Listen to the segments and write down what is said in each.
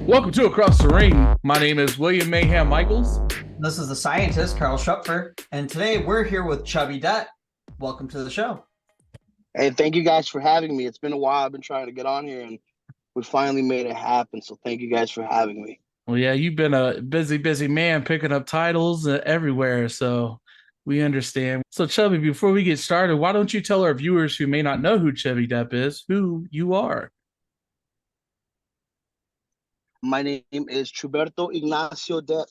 Welcome to Across the Ring. My name is William Mayhem Michaels. This is the scientist, Carl Schupfer, and today we're here with Chubby Depp. Welcome to the show. Hey, thank you guys for having me. It's been a while. I've been trying to get on here, and we finally made it happen. So thank you guys for having me. Well, yeah, you've been a busy man picking up titles everywhere, so we understand. So, Chubby, before we get started, why don't you tell our viewers who may not know who Chubby Depp is, who you are? My name is Chuberto Ignacio Depp.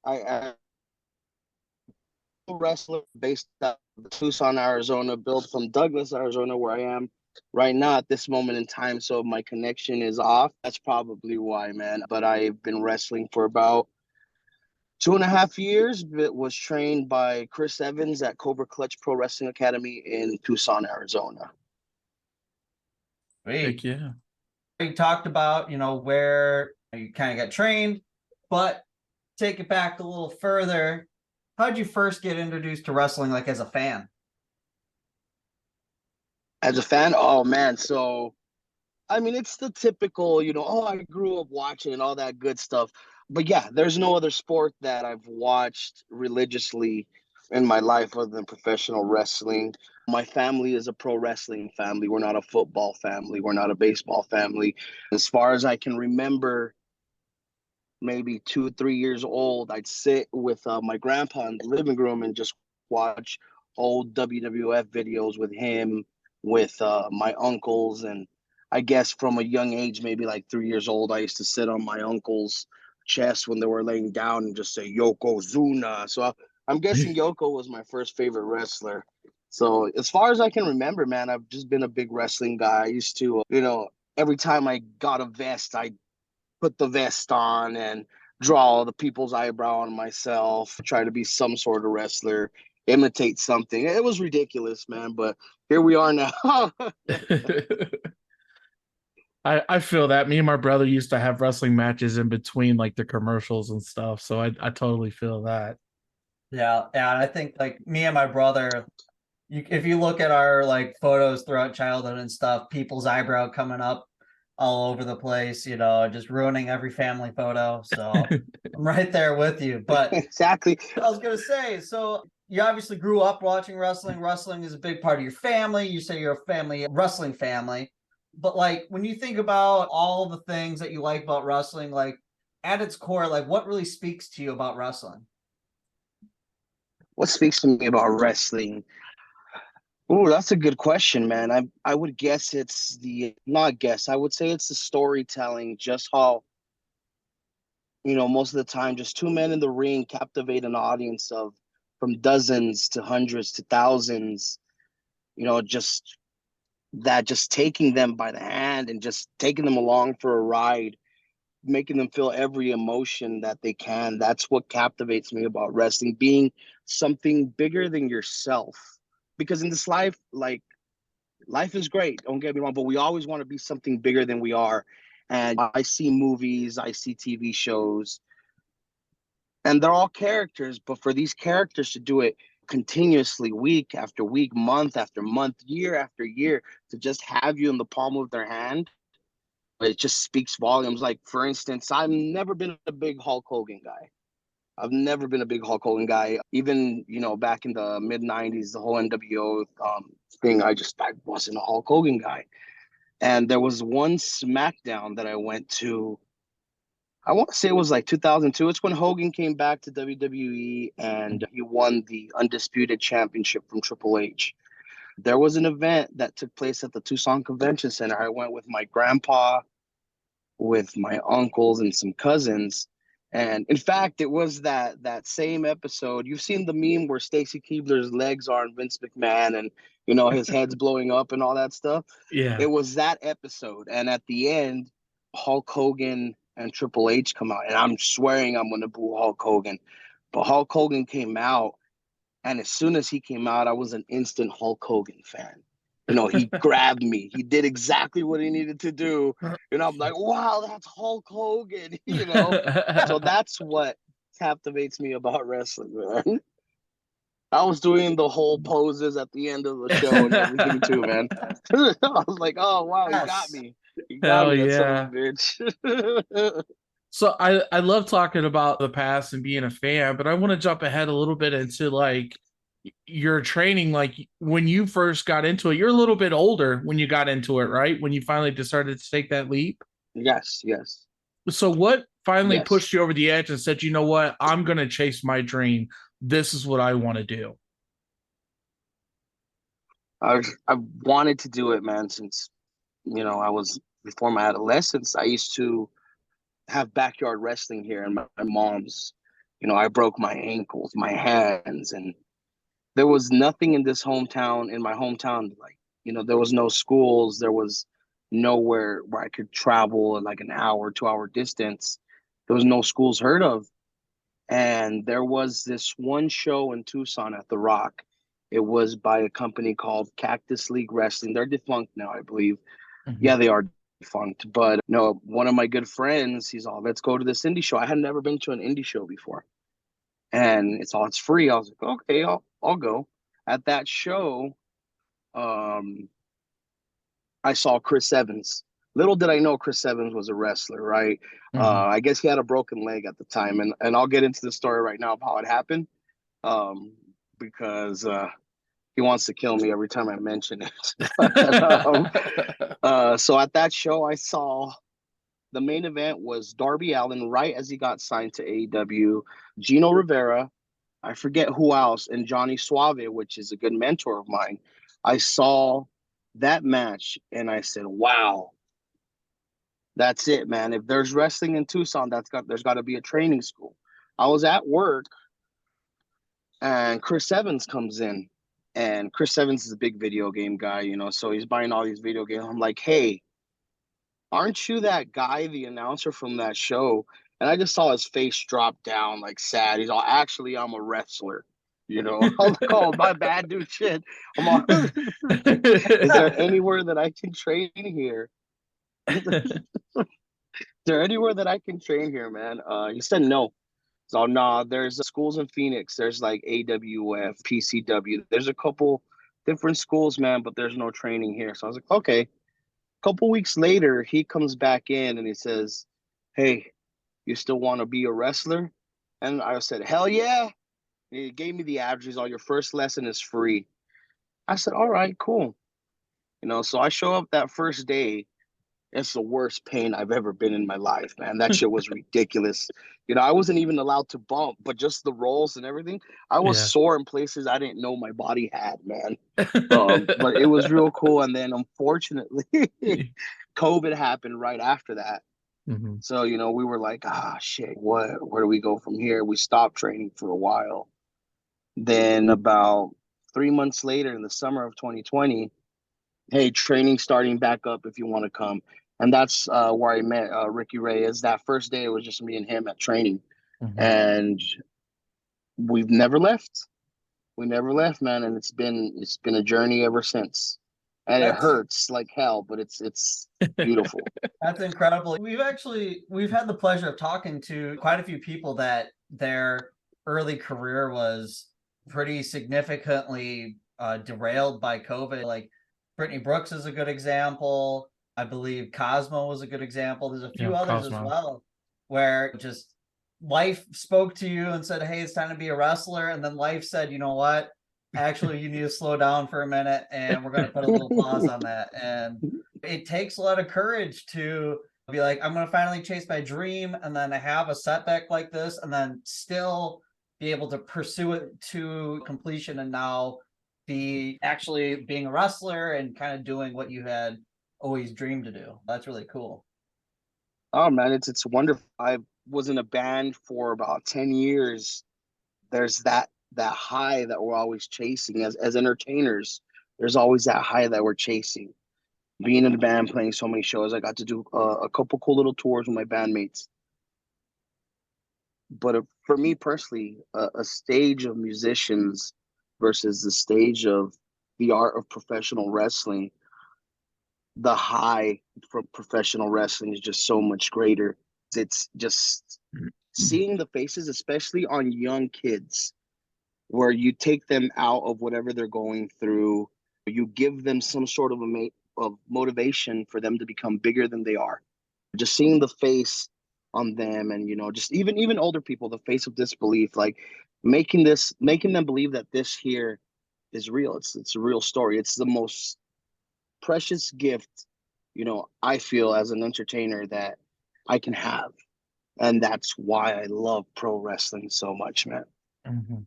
I am a wrestler based out of Tucson, Arizona, built from Douglas, Arizona, where I am right now at this moment in time. So my connection is off. That's probably why, man. But I've been wrestling for about 2.5 years. But was trained by Chris Evans at Cobra Clutch Pro Wrestling Academy in Tucson, Arizona. Heck yeah. We talked about, where you kind of got trained, but take it back a little further. How did you first get introduced to wrestling, like as a fan? As a fan, oh man. So, I mean, it's the typical, I grew up watching and all that good stuff. But yeah, there's no other sport that I've watched religiously in my life other than professional wrestling. My family is a pro wrestling family. We're not a football family. We're not a baseball family. As far as I can remember, maybe 2 or 3 years old, I'd sit with my grandpa in the living room and just watch old WWF videos with him, with my uncles. And I guess from a young age, maybe like 3 years old, I used to sit on my uncle's chest when they were laying down and just say Yokozuna. So I'm guessing Yoko was my first favorite wrestler. So as far as I can remember, man, I've just been a big wrestling guy. I used to, every time I got a vest, I put the vest on and draw the people's eyebrow on myself, try to be some sort of wrestler, imitate something. It was ridiculous, man, but here we are now. I feel that. Me and my brother used to have wrestling matches in between like the commercials and stuff, so I totally feel that. Yeah, and I think like me and my brother, if you look at our like photos throughout childhood and stuff, people's eyebrow coming up all over the place, just ruining every family photo. So I'm right there with you. But Exactly. I was gonna say, so you obviously grew up watching wrestling. Wrestling is a big part of your family. You say you're a family wrestling family. But like when you think about all the things that you like about wrestling, like at its core, like what really speaks to you about wrestling? What speaks to me about wrestling? Oh, that's a good question, man. I would guess it's the not guess. I would say it's the storytelling, just how, most of the time, just two men in the ring captivate an audience of from dozens to hundreds to thousands, just that just taking them by the hand and just taking them along for a ride, making them feel every emotion that they can. That's what captivates me about wrestling, being something bigger than yourself. Because in this life, like life is great, don't get me wrong, but we always want to be something bigger than we are. And I see movies, I see TV shows, and they're all characters, but for these characters to do it continuously, week after week, month after month, year after year, to just have you in the palm of their hand, it just speaks volumes. Like, for instance, I've never been a big Hulk Hogan guy. I've never been a big Hulk Hogan guy. Even, back in the mid 90s, the whole NWO thing, I wasn't a Hulk Hogan guy. And there was one SmackDown that I went to. I want to say it was like 2002. It's when Hogan came back to WWE and he won the Undisputed Championship from Triple H. There was an event that took place at the Tucson Convention Center. I went with my grandpa, with my uncles, and some cousins. And in fact, it was that same episode. You've seen the meme where Stacy Keibler's legs are on Vince McMahon and his head's blowing up and all that stuff. Yeah. It was that episode. And at the end, Hulk Hogan and Triple H come out. And I'm swearing I'm gonna boo Hulk Hogan. But Hulk Hogan came out, and as soon as he came out, I was an instant Hulk Hogan fan. He grabbed me. He did exactly what he needed to do. And I'm like, wow, that's Hulk Hogan, So that's what captivates me about wrestling, man. I was doing the whole poses at the end of the show and everything too, man. I was like, oh, wow, he got Yes. me. You got Hell me, that son of a yeah. bitch. So I love talking about the past and being a fan, but I want to jump ahead a little bit into like your training. Like when you first got into it, you're a little bit older when you got into it, right? When you finally decided to take that leap. Yes, yes, So what finally yes. pushed you over the edge and said, you know what, I'm gonna chase my dream. This is what I want to do. I wanted to do it, man, since I was before my adolescence. I used to have backyard wrestling here in my mom's. I broke my ankles, my hands, and there was nothing in my hometown, like, there was no schools, there was nowhere where I could travel like an hour, 2 hour distance. There was no schools heard of. And there was this one show in Tucson at The Rock. It was by a company called Cactus League Wrestling. They're defunct now, I believe. Mhm. Yeah, they are defunct. But no, one of my good friends, he's all, let's go to this indie show. I had never been to an indie show before. And it's free. I was like, okay, I'll go. At that show, um, I saw Chris Evans. Little did I know Chris Evans was a wrestler, right? Mhm. I guess he had a broken leg at the time, and I'll get into the story right now of how it happened, um, because he wants to kill me every time I mention it. So at that show, I saw the main event was Darby Allin right as he got signed to AEW, Gino Rivera, I forget who else, and Johnny Suave, which is a good mentor of mine. I saw that match and I said, "Wow, that's it, man. If there's wrestling in Tucson, there's got to be a training school." I was at work and Chris Evans comes in, and Chris Evans is a big video game guy, so he's buying all these video games. I'm like, "Hey, aren't you that guy, the announcer from that show?" And I just saw his face drop down, like sad. He's all, "Actually, I'm a wrestler." I'm like, "Oh, my bad, dude. Shit." I'm all, "Is there anywhere that I can train here? Is there anywhere that I can train here, man?" He said no. So, nah, there's schools in Phoenix. There's like AWF, PCW. There's a couple different schools, man, but there's no training here. So I was like, okay. Couple weeks later, he comes back in and he says, "Hey, you still want to be a wrestler?" And I said, "Hell yeah." He gave me the address. All, your first lesson is free. I said, "All right, cool." So I show up that first day. It's the worst pain I've ever been in my life, man. That shit was ridiculous. I wasn't even allowed to bump, but just the rolls and everything. I was Yeah. sore in places I didn't know my body had, man. But it was real cool. And then unfortunately, COVID happened right after that. Mhm. So, we were like, shit, where do we go from here? We stopped training for a while. Then about 3 months later in the summer of 2020, hey, training starting back up if you want to come. And that's where I met Ricky Reyes. That first day, it was just me and him at training. Mhm. And we've never left. We never left, man. And it's been a journey ever since. And it That's hurts like hell, but it's beautiful. That's incredible. We've had the pleasure of talking to quite a few people that their early career was pretty significantly derailed by COVID. Like Brittany Brooks is a good example. I believe Cosmo was a good example. There's a few Yeah, others as Cosmo. well where just life spoke to you and said, "Hey, it's time to be a wrestler." And then life said, "You know what? Actually, you need to slow down for a minute and we're going to put a little pause on that." And it takes a lot of courage to be like, "I'm going to finally chase my dream," and then have a setback like this, and then still be able to pursue it to completion, and now be actually being a wrestler and kind of doing what you had always dreamed to do. That's really cool. Oh man, it's wonderful. I was in a band for about 10 years. There's that high that we're always chasing as entertainers. There's always that high that we're chasing. Being in the band, playing so many shows, I got to do a couple cool little tours with my bandmates. But for me personally, a stage of musicians versus the stage of the art of professional wrestling, the high from professional wrestling is just so much greater. It's just seeing the faces, especially on young kids, where you take them out of whatever they're going through. You give them some sort of of motivation for them to become bigger than they are. Just seeing the face on them, and just even older people, the face of disbelief, like making them believe that this here is real. It's a real story. It's the most precious gift, I feel as an entertainer that I can have. And that's why I love pro wrestling so much, man. Mm-hmm.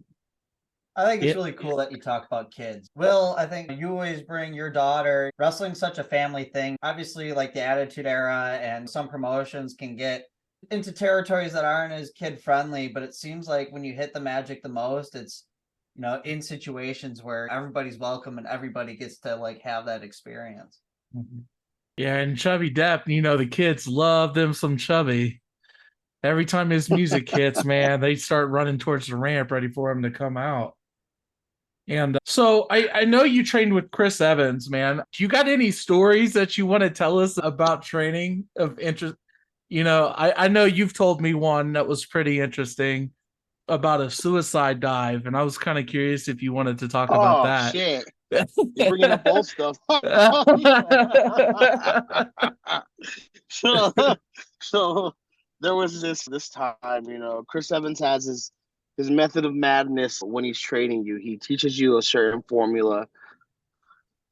I think it's really cool that you talk about kids. Will, I think you always bring your daughter. Wrestling's such a family thing. Obviously, like the Attitude Era and some promotions can get into territories that aren't as kid friendly, but it seems like when you hit the magic the most, it's in situations where everybody's welcome and everybody gets to like have that experience. Mm-hmm. Yeah, and Chubby Depp, the kids love them some Chubby. Every time his music hits, man, they start running towards the ramp ready for him to come out. And so I know you trained with Chris Evans, man. Do you got any stories that you want to tell us about training of interest? I know you've told me one that was pretty interesting about a suicide dive, and I was kind of curious if you wanted to talk about Oh that. shit! You're bringing up old stuff. so, so there was this time, Chris Evans has his method of madness when he's training you. He teaches you a certain formula.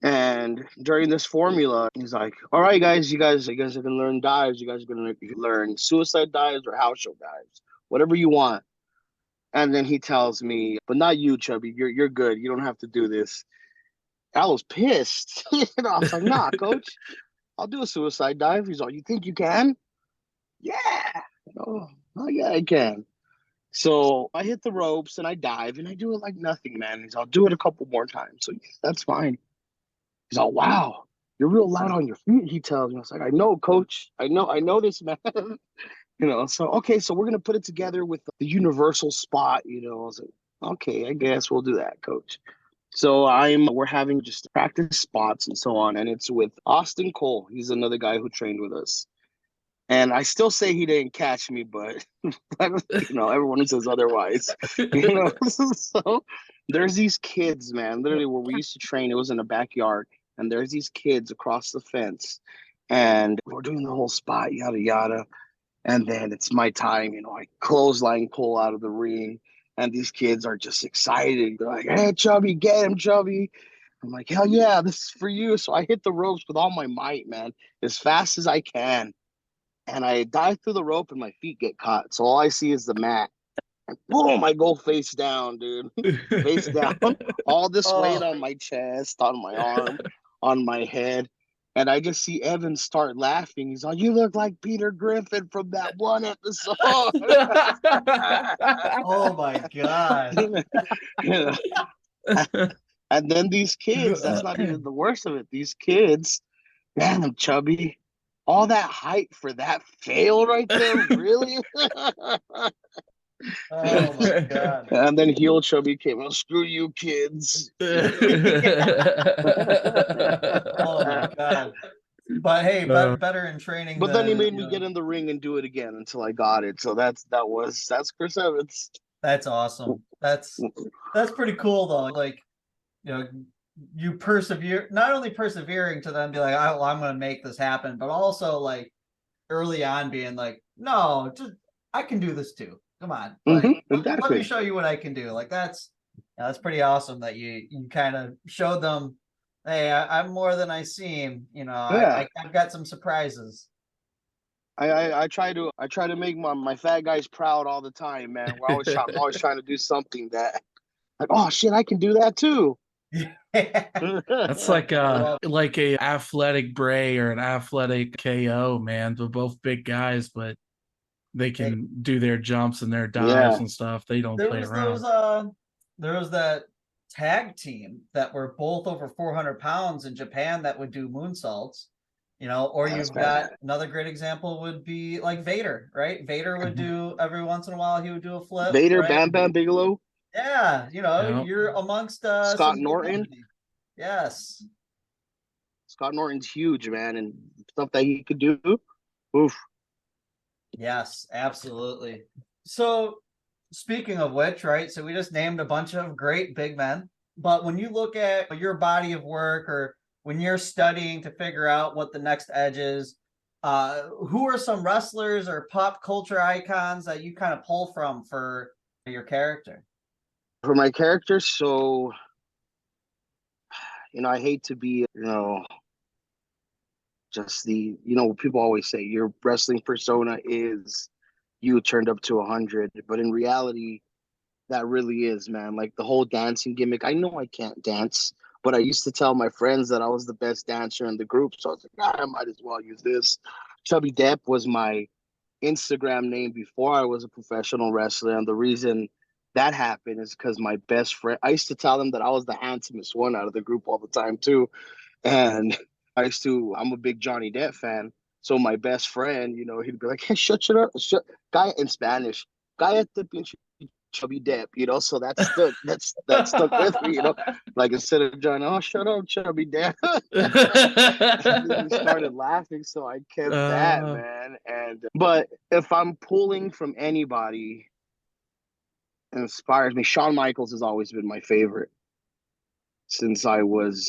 And during this formula, he's like, "All right, guys, you guys are gonna learn dives. You guys are gonna learn suicide dives or house show dives, whatever you want." And then he tells me, "But not you, Chubby. You're good. You don't have to do this." I was pissed. I was like, "Nah, coach, I'll do a suicide dive." He's like, "You think you can?" Yeah. Oh, yeah, I can. So I hit the ropes and I dive and I do it like nothing, man. He's, "I'll do it a couple more times." So yeah, that's fine. He's all, "Wow, you're real light on your feet," he tells me. I was like, "I know, coach. I know this, man." So okay, so we're gonna put it together with the universal spot, I was like, "Okay, I guess we'll do that, coach." So we're having just practice spots and so on, and it's with Austin Cole. He's another guy who trained with us. And I still say he didn't catch me, but everyone says otherwise. So there's these kids, man. Literally, where we used to train, it was in the backyard, and there's these kids across the fence, and we're doing the whole spot, yada yada. And then it's my time, I clothesline Cole out of the ring, and these kids are just excited. They're like, "Hey, Chubby, get him, Chubby." I'm like, "Hell yeah, this is for you." So I hit the ropes with all my might, man, as fast as I can. And I dive through the rope and my feet get caught. So all I see is the mat. And boom, I go face down, dude. Face down. All this weight on my chest, on my arm, on my head. And I just see Evan start laughing. He's like, "You look like Peter Griffin from that one episode." Oh my God. And then these kids, that's not even the worst of it. These kids, damn, Chubby, all that hype for that fail right there, really? Oh my God. And then heel Chubby came out, "Screw you, kids." Oh my God. But hey, better in training But then he than made me get in the ring and do it again until I got it. So that's Chris Evans. That's awesome. That's pretty cool though. Like, you persevere, not only persevering to then be like, "Oh, well, I'm going to make this happen," but also like early on being like, "No, just I can do this too. Come on, like let me show you what I can do." Like that's pretty awesome that you kind of showed them, "Hey, I'm more than I seem. Yeah. I've got some surprises." I try to make my fat guys proud all the time, man. I'm always trying to do something that, like, "Oh shit, I can do that too." That's like a athletic Bray or an athletic KO, man. They're both big guys, but they can do their jumps and their dives and stuff. They don't play around. There was that tag team that were both over 400 pounds in Japan that would do moonsaults. Or you've got another great example would be like Vader, right? Vader would do every once in a while, he would do a flip. Vader, right? Bam Bam Bigelow. Yeah, you're amongst Scott Norton. Yes. Scott Norton's huge, man, and stuff that he could do. Oof. Yes, absolutely. So speaking of which, right? So we just named a bunch of great big men, but when you look at your body of work or when you're studying to figure out what the next edge is, who are some wrestlers or pop culture icons that you kind of pull from for your character? For my character, so I hate to be, just people always say your wrestling persona is you turned up to 100, but in reality, that really is, man. Like the whole dancing gimmick. I know I can't dance, but I used to tell my friends that I was the best dancer in the group. So I was like, I might as well use this. Chubby Depp was my Instagram name before I was a professional wrestler. And the reason that happened is because my best friend, I used to tell them that I was the handsomest one out of the group all the time, too. And I'm a big Johnny Depp fan. So my best friend, he'd be like, hey, shut up. Guy in Spanish. Cállate, pinche Chubby Depp, so that stuck with me, like instead of John, oh, shut up, Chubby Depp. And then we started laughing, so I kept that, man. But if I'm pulling from anybody inspires me, Shawn Michaels has always been my favorite since the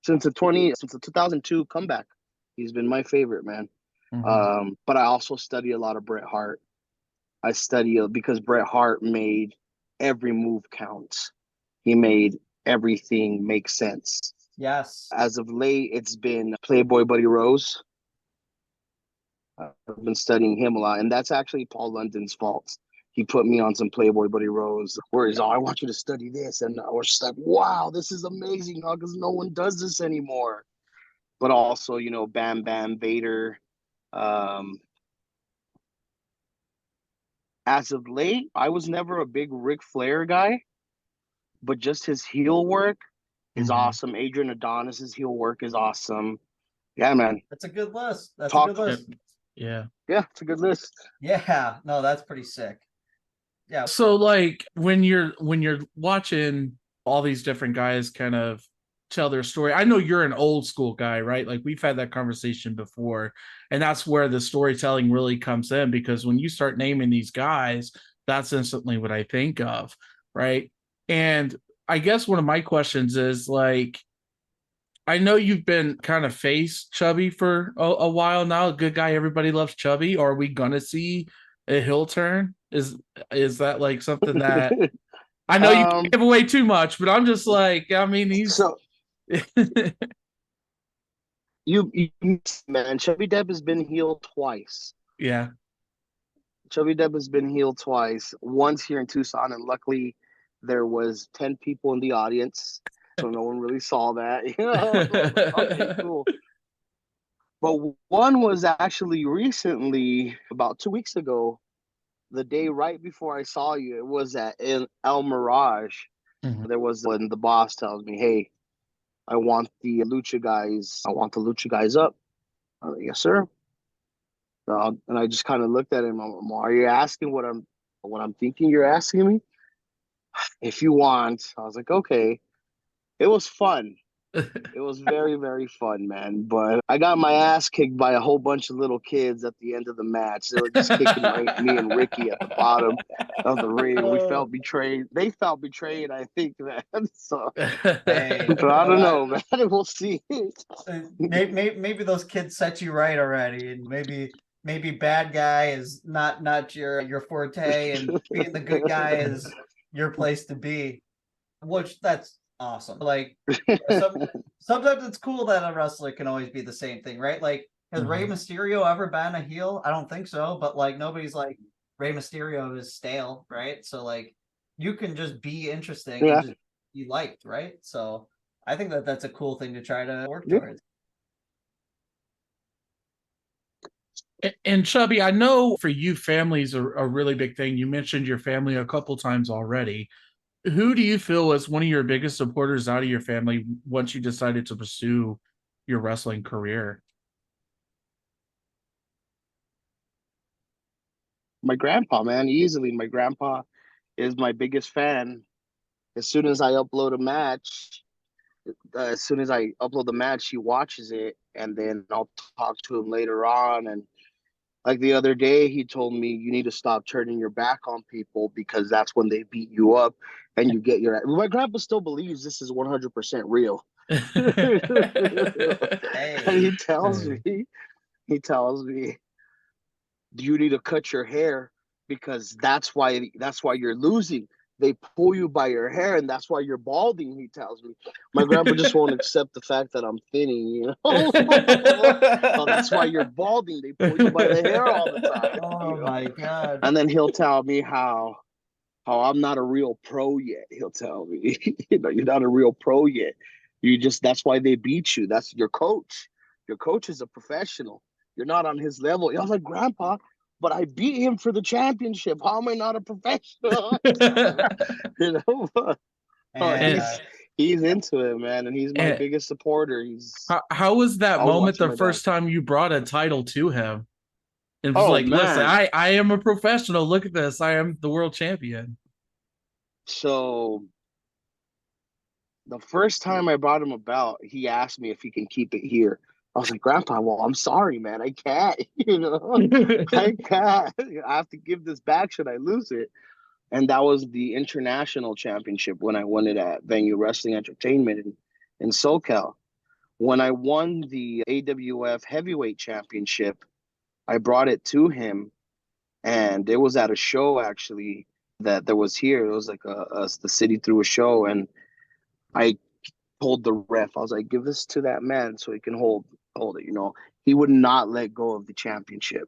2002 comeback. He's been my favorite, man. But I also study a lot of Bret Hart. I study because Bret Hart made every move count. He made everything make sense. Yes. As of late, it's been Playboy Buddy Rose. I've been studying him a lot, and that's actually Paul London's fault. He put me on some Playboy Buddy Rose, where he's, I want you to study this, and I was just like, wow, this is amazing, because no one does this anymore. But also, Bam Bam Vader. As of late, I was never a big Ric Flair guy, but just his heel work is awesome. Adrian Adonis's heel work is awesome. Yeah, man. That's a good list. That's a good list. Yeah. Yeah, it's a good list. Yeah. No, that's pretty sick. Yeah. So like when you're watching all these different guys kind of tell their story, I know you're an old school guy, right? Like we've had that conversation before, and that's where the storytelling really comes in, because when you start naming these guys, that's instantly what I think of, right? And I guess one of my questions is like, I know you've been kind of face Chubby for a while now. Good guy, everybody loves Chubby. Are we gonna see a heel turn? Is that like something that I know you can't give away too much, but I'm just like, I mean, he's so you man, Chubby Depp has been healed twice. Yeah. Chubby Depp has been healed twice. Once here in Tucson, and luckily there was 10 people in the audience, so no one really saw that. Okay, cool. But one was actually recently, about 2 weeks ago, the day right before I saw you. It was at El Mirage. There was when the boss tells me, "Hey, I want the Lucha guys up." I'm like, yes, sir. And I just kind of looked at him. Are you asking what I'm thinking? You're asking me? If you want, I was like, okay. It was fun. It was very, very fun, man. But I got my ass kicked by a whole bunch of little kids at the end of the match. They were just kicking me and Ricky at the bottom of the ring. We felt betrayed. They felt betrayed, I think, man. So, Hey, but I don't know, man. We'll see. maybe those kids set you right already, and maybe bad guy is not your forte, and being the good guy is your place to be. Which that's awesome. Like sometimes it's cool that a wrestler can always be the same thing, right? Like, has Rey Mysterio ever been a heel? I don't think so, but like nobody's like Rey Mysterio is stale, right? So like you can just be interesting and just be liked, right? So I think that's a cool thing to try to work towards. And Chubby, I know for you, family's a really big thing. You mentioned your family a couple times already. Who do you feel was one of your biggest supporters out of your family once you decided to pursue your wrestling career? My grandpa, man, easily. My grandpa is my biggest fan. As soon as I upload a match, as soon as I upload the match, he watches it, and then I'll talk to him later on. And like the other day, he told me, you need to stop turning your back on people because that's when they beat you up and you get your. My grandpa still believes this is 100% real. And Hey, he tells me, you need to cut your hair because that's why you're losing. They pull you by your hair, and that's why you're balding. He tells me. My grandpa just won't accept the fact that I'm thinning. Oh, that's why you're balding. They pull you by the hair all the time. oh my God. And then he'll tell me how I'm not a real pro yet. He'll tell me, you're not a real pro yet. You just that's why they beat you. That's your coach. Your coach is a professional. You're not on his level. I was like, Grandpa, but I beat him for the championship. How am I not a professional? you know, oh, And and he's into it, man, and he's my and biggest supporter. He's how was that always moment watching the my back. first time you brought a title to him? It was Oh like, listen, man, I am a professional. Look at this. I am the world champion. so the first time I brought him a belt, he asked me if he can keep it here. I was like, Grandpa, well, I'm sorry, man. I can't, I can't. I have to give this back should I lose it. And that was the international championship when I won it at Venue Wrestling Entertainment in SoCal. When I won the AWF Heavyweight Championship, I brought it to him, and it was at a show actually that there was here. It was like the city threw a show, and I told the ref, I was like, give this to that man so he can hold it. He would not let go of the championship.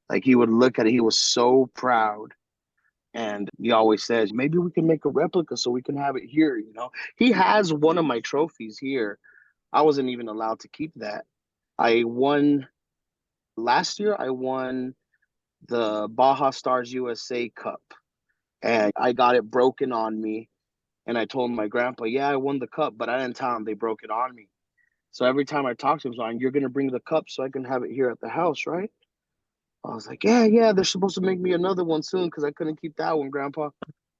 Like he would look at it, he was so proud. And he always says, maybe we can make a replica so we can have it here. He has one of my trophies here. I wasn't even allowed to keep that. I won last year, I won the Baja Stars USA Cup, and I got it broken on me. And I told my grandpa, yeah, I won the cup, but I didn't tell him they broke it on me. So every time I talk to him, he's like, you're going to bring the cup so I can have it here at the house, right? I was like, yeah, they're supposed to make me another one soon because I couldn't keep that one, Grandpa.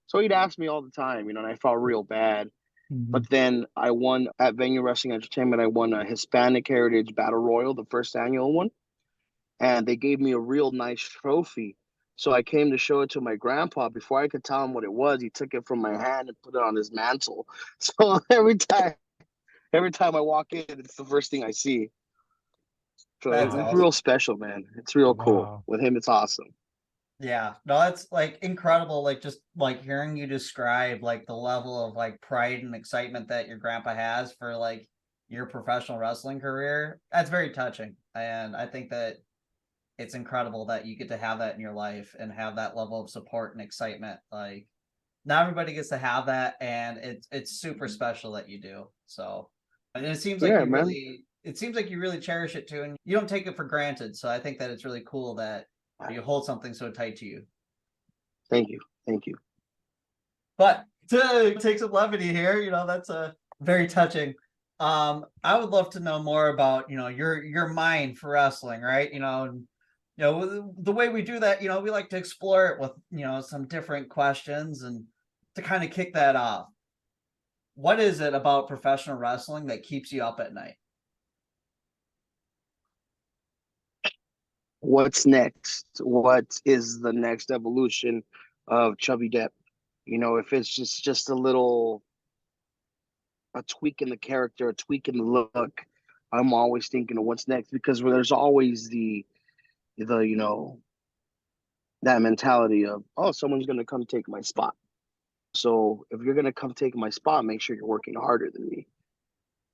So he'd ask me all the time, and I felt real bad. Mhm. But then I won at Venue Wrestling Entertainment. I won a Hispanic Heritage Battle Royal, the first annual one. And they gave me a real nice trophy. So I came to show it to my grandpa. Before I could tell him what it was, he took it from my hand and put it on his mantle. So every time I walk in, it's the first thing I see. So that's Wow. it's real awesome. special, man. It's real cool. Wow. With him, it's awesome. Yeah, no, that's like incredible. Like just like hearing you describe like the level of like pride and excitement that your grandpa has for like your professional wrestling career. That's very touching. And I think that it's incredible that you get to have that in your life and have that level of support and excitement. Like not everybody gets to have that, and it's super special that you do. So, and it seems like Yeah, man. it seems like you really cherish it too, and you don't take it for granted. So I think that it's really cool that you hold something so tight to you. Thank you. Thank you. But to take some levity here, that's a very touching. I would love to know more about your mind for wrestling, right? The way we do that, we like to explore it with some different questions, and to kind of kick that off. What is it about professional wrestling that keeps you up at night? What's next? What is the next evolution of Chubby Depp? If it's just a tweak in the character, a tweak in the look, I'm always thinking of what's next because there's always the that mentality of, oh, someone's gonna come take my spot. So if you're gonna come take my spot, make sure you're working harder than me.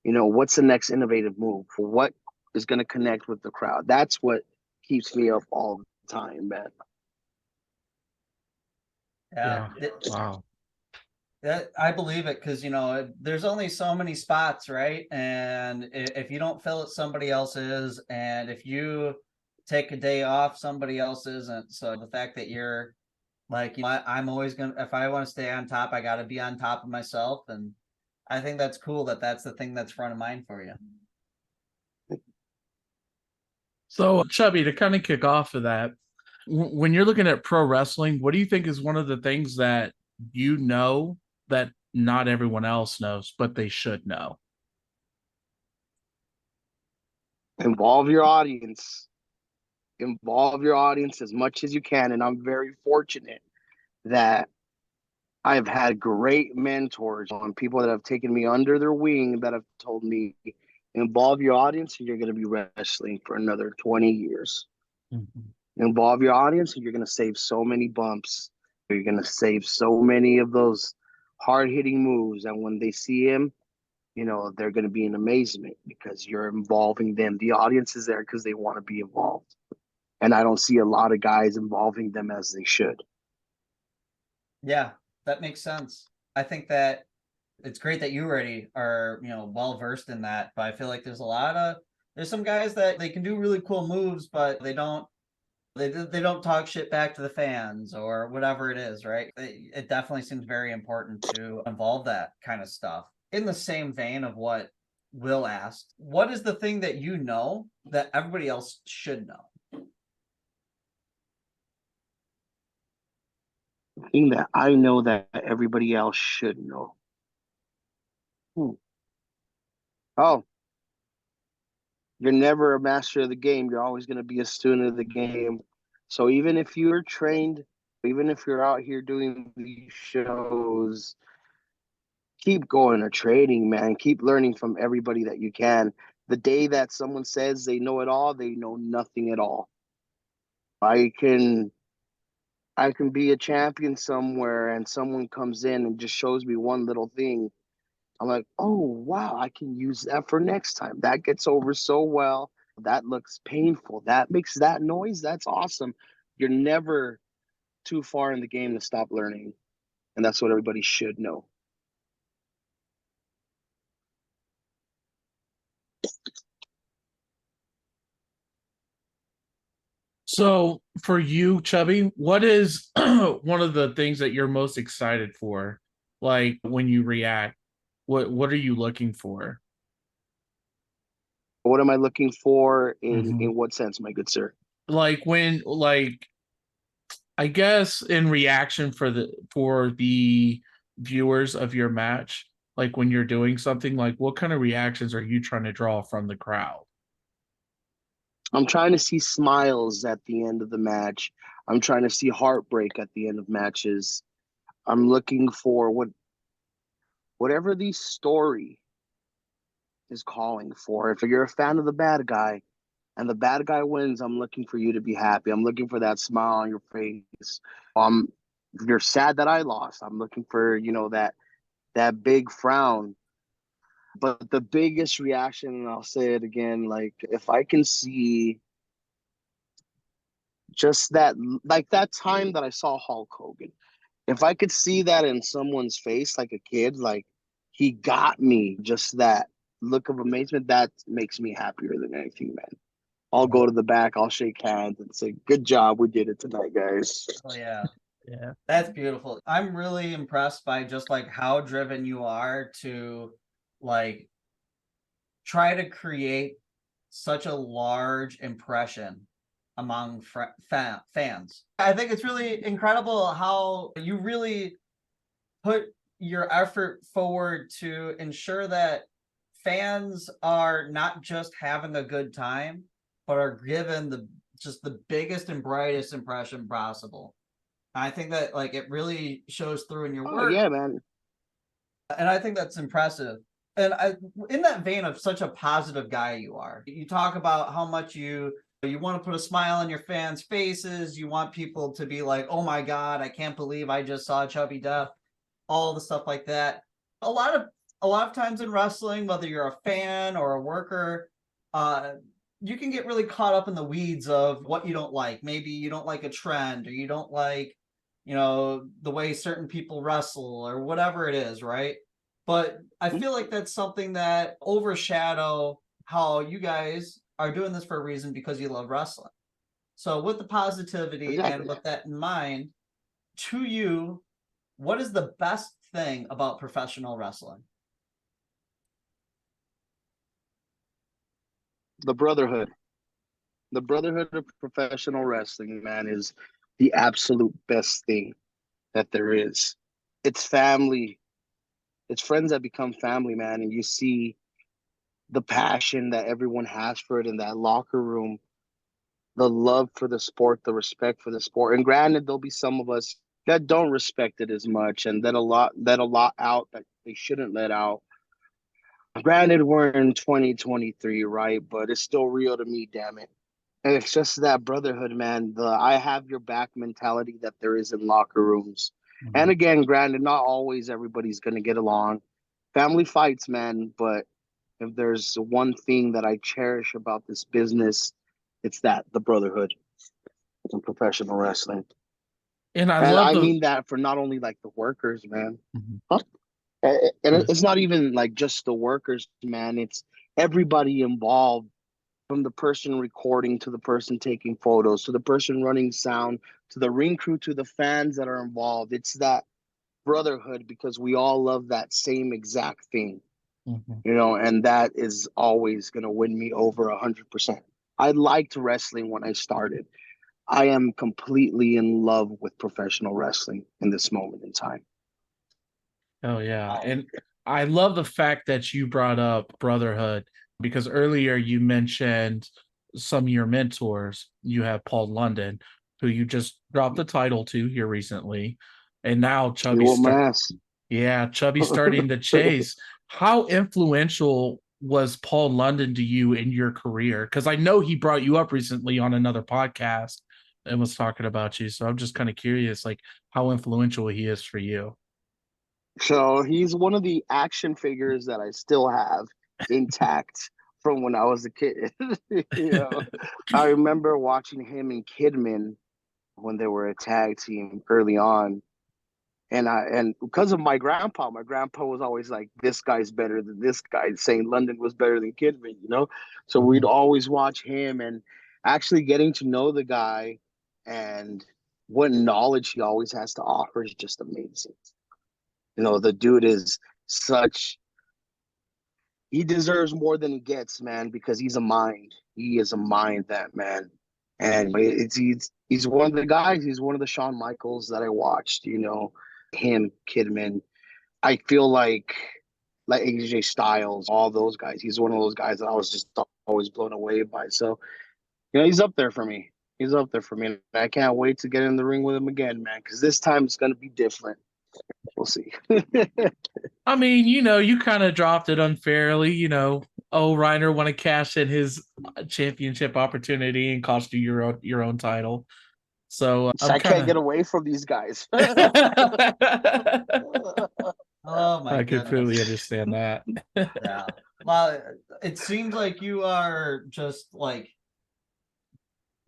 What's the next innovative move? What is gonna connect with the crowd? That's what keeps me up all the time, man. Yeah, Yeah. Wow. that I believe it because there's only so many spots, right? And if you don't fill it, somebody else is, and if you take a day off, somebody else isn't. So the fact that you're like, I'm always gonna, if I want to stay on top, I got to be on top of myself, and I think that's cool that that's the thing that's front of mind for you. So, Chubby, to kind of kick off of that, when you're looking at pro wrestling, what do you think is one of the things that you know that not everyone else knows, but they should know? Involve your audience. Involve your audience as much as you can. And I'm very fortunate that I've had great mentors on people that have taken me under their wing that have told me, involve your audience and you're going to be wrestling for another 20 years. Mhm. Involve your audience and you're going to save so many bumps. You're going to save so many of those hard hitting moves. And when they see him, they're going to be in amazement because you're involving them. The audience is there because they want to be involved. And I don't see a lot of guys involving them as they should. Yeah, that makes sense. I think that it's great that you already are, well versed in that. But I feel like there's some guys that they can do really cool moves, but they don't talk shit back to the fans or whatever it is, right? It definitely seems very important to involve that kind of stuff. In the same vein of what Will asked, what is the thing that you know that everybody else should know? Thing that I know that everybody else should know. Hmm. Oh, you're never a master of the game. You're always going to be a student of the game. So even if you're trained, even if you're out here doing these shows, keep going to trading, man. Keep learning from everybody that you can. The day that someone says they know it all, they know nothing at all. I can I can be a champion somewhere and someone comes in and just shows me one little thing. I'm like, oh wow, I can use that for next time. That gets over so well. That looks painful. That makes that noise. That's awesome. You're never too far in the game to stop learning. And that's what everybody should know. So for you, Chubby, what is one of the things that you're most excited for? Like when you react, what are you looking for? What am I looking for Mhm. in what sense, my good sir? Like I guess in reaction for the viewers of your match, like when you're doing something, like what kind of reactions are you trying to draw from the crowd? I'm trying to see smiles at the end of the match. I'm trying to see heartbreak at the end of matches. I'm looking for whatever the story is calling for. If you're a fan of the bad guy and the bad guy wins, I'm looking for you to be happy. I'm looking for that smile on your face. If you're sad that I lost, I'm looking for, that big frown. But the biggest reaction, and I'll say it again, like if I can see just that, like that time that I saw Hulk Hogan, if I could see that in someone's face, like a kid, like he got me, just that look of amazement, that makes me happier than anything, man. I'll go to the back, I'll shake hands and say, good job, we did it tonight, guys. Oh yeah, Yeah. that's beautiful. I'm really impressed by just like how driven you are to like try to create such a large impression among fans. I think it's really incredible how you really put your effort forward to ensure that fans are not just having a good time, but are given the biggest and brightest impression possible. I think that like it really shows through in your Oh, work, yeah, man. and I think that's impressive. And in that vein of such a positive guy you are, you talk about how much you want to put a smile on your fans' faces. You want people to be like, "Oh my God, I can't believe I just saw Chubby Depp." All the stuff like that. A lot of a lot of times in wrestling, whether you're a fan or a worker, uh, you can get really caught up in the weeds of what you don't like. Maybe you don't like a trend, or you don't like, the way certain people wrestle, or whatever it is, right? But I feel like that's something that overshadow how you guys are doing this for a reason because you love wrestling. So with the positivity and Exactly. with that in mind, to you, what is the best thing about professional wrestling? The brotherhood. The brotherhood of professional wrestling, man, is the absolute best thing that there is. It's family. It's friends that become family, man. And you see the passion that everyone has for it in that locker room, the love for the sport, the respect for the sport. And granted, there'll be some of us that don't respect it as much, and let a lot out that they shouldn't let out. Granted, we're in 2023, right? But it's still real to me, damn it. And it's just that brotherhood, man. The I have your back mentality that there is in locker rooms. And Mhm. again, granted, not always everybody's gonna get along. Family fights, man. But if there's one thing that I cherish about this business, it's that the brotherhood in professional wrestling. And I And love I the mean that for not only like the workers, man. Mhm. Huh? And Yeah. it's not even like just the workers, man. It's everybody involved, from the person recording to the person taking photos to the person running sound to the ring crew to the fans that are involved. It's that brotherhood because we all love that same exact thing, Mhm. and that is always going to win me over 100%. I liked wrestling when I started. I am completely in love with professional wrestling in this moment in time. Oh yeah. And I love the fact that you brought up brotherhood because earlier you mentioned some of your mentors. You have Paul London, who you just dropped the title to here recently. And now You Chubby want start my ass? yeah, Chubby starting the chase. How influential was Paul London to you in your career? Because I know he brought you up recently on another podcast and was talking about you. So I'm just kind of curious, like how influential he is for you. So he's one of the action figures that I still have intact from when I was a kid. you know, I remember watching him and Kidman when they were a tag team early on. And because of my grandpa was always like, this guy's better than this guy, saying London was better than Kidman. So we'd Mhm. always watch him, and actually getting to know the guy and what knowledge he always has to offer is just amazing. The dude is such he deserves more than he gets, man, because he's a mind. He is a mind, that man. And he's one of the guys, he's one of the Shawn Michaels that I watched, him, Kidman. I feel like AJ Styles, all those guys. He's one of those guys that I was just always blown away by. So, he's up there for me. He's up there for me. And I can't wait to get in the ring with him again, man, because this time it's gonna be different. We'll see. I mean, you kind of dropped it unfairly. Oh, Reiner want to cash in his championship opportunity and cost you your own title. So So I'm I can't kind get away from these guys. of. Oh my I goodness. completely understand that. Yeah. Well, it seems like you are just like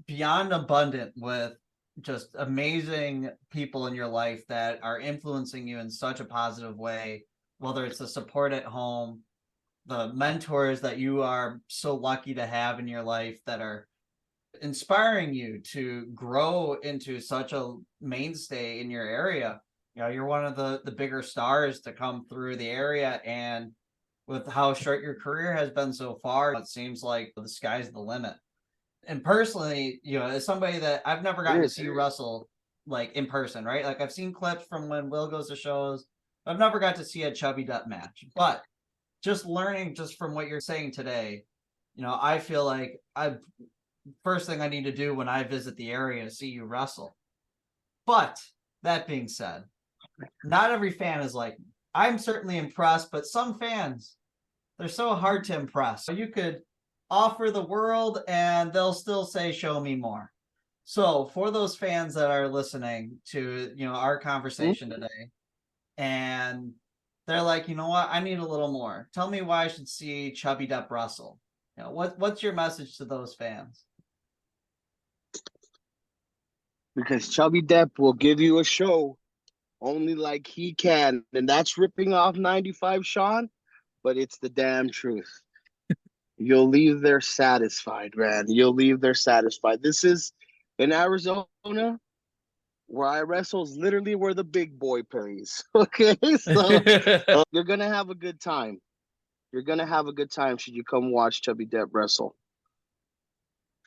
beyond abundant with just amazing people in your life that are influencing you in such a positive way, whether it's the support at home, the mentors that you are so lucky to have in your life that are inspiring you to grow into such a mainstay in your area. You're one of the bigger stars to come through the area, and with how short your career has been so far, it seems like the sky's the limit. And personally, as somebody that I've never It gotten to is. see you wrestle like in person, right? Like I've seen clips from when Will goes to shows. I've never got to see a Chubby Depp match, but just learning just from what you're saying today, I feel like I first thing I need to do when I visit the area is see you wrestle. But that being said, not every fan is like me. I'm certainly impressed, but some fans, they're so hard to impress. You could offer the world and they'll still say, show me more. So for those fans that are listening to, our Hmm? conversation today, and they're like, you know what, I need a little more. Tell me why I should see Chubby Depp wrestle. What's your message to those fans? Because Chubby Depp will give you a show only like he can. And that's ripping off 95 Sean, but it's the damn truth. You'll leave there satisfied, man. You'll leave there satisfied. This is in Arizona, where I wrestle, is literally where the big boy plays. Okay, so you're gonna have a good time. You're gonna have a good time should you come watch Chubby Depp wrestle.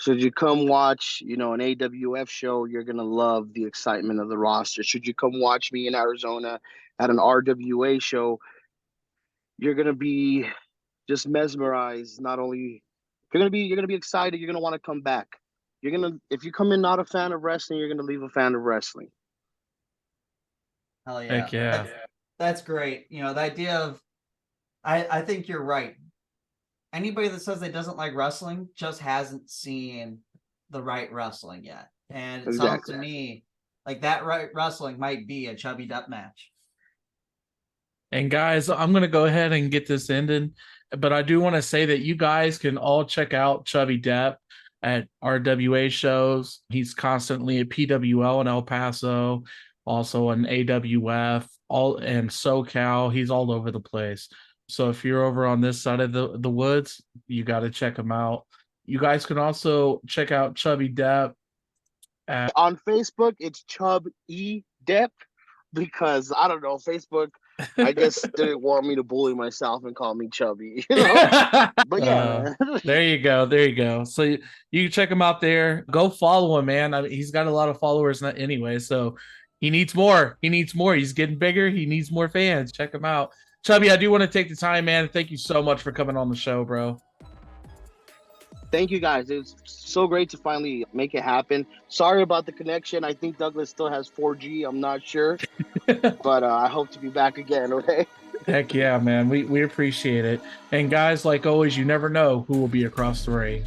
Should you come watch, an AWF show, you're gonna love the excitement of the roster. Should you come watch me in Arizona at an RWA show, you're gonna be just mesmerized. Not only you're gonna be excited, you're gonna want to come back. If you come in not a fan of wrestling, you're gonna leave a fan of wrestling. Hell yeah. Heck yeah. That's great. You know, the idea of I think you're right. Anybody that says they doesn't like wrestling just hasn't seen the right wrestling yet. And it sounds to me like that right wrestling might be a Chubby Depp match. And guys, I'm going to go ahead and get this ended, but I do want to say that you guys can all check out Chubby Depp at RWA shows. He's constantly at PWL in El Paso, also in AWF, all and SoCal. He's all over the place. So if you're over on this side of the woods, you got to check him out. You guys can also check out Chubby Depp on Facebook. It's Chub E Depp because I don't know, Facebook I guess didn't want me to bully myself and call me chubby, you know. But yeah, man. There you go. There you go. So you can check him out there. Go follow him, man. I mean, he's got a lot of followers anyway, so he needs more. He needs more. He's getting bigger. He needs more fans. Check him out. Chubby, I do want to take the time, man. Thank you so much for coming on the show, bro. Thank you guys. It's so great to finally make it happen. Sorry about the connection. I think Douglas still has 4G. I'm not sure, but I hope to be back again. Okay. Heck yeah, man. We appreciate it. And guys, like always, you never know who will be across the ring.